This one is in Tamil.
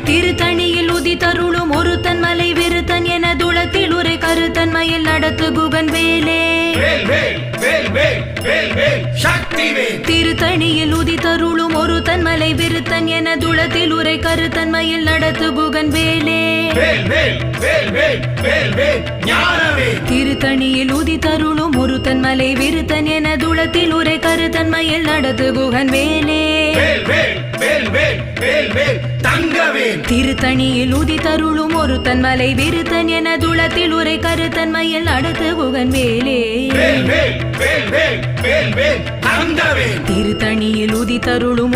திருத்தணியில் உதித்தருளும் ஒருத்தன் மலை விருத்தன் என துளத்தில் உரை கருத்தன்மையில் நடத்து குகன் வேலே. திருத்தணியில் உதித்தருளும் ஒருத்தன் மலை விருத்தன் என துளத்தில் உரை கருத்தன்மையில் நடத்து குகன் வேலே. திருத்தணியில் உதித்தருளும் ஒருத்தன் மலை விருத்தன் என துளத்தில் உரை கருத்தன்மையில் நடத்து குகன் வேலே. திருத்தணியில் உதித்தருளும் ஒருத்தன் மலை விருத்தன் என துளத்தில் உரை கருத்தன்மையில் நடத்து குகன் வேலே. திருத்தணியில் உதித்தருளும்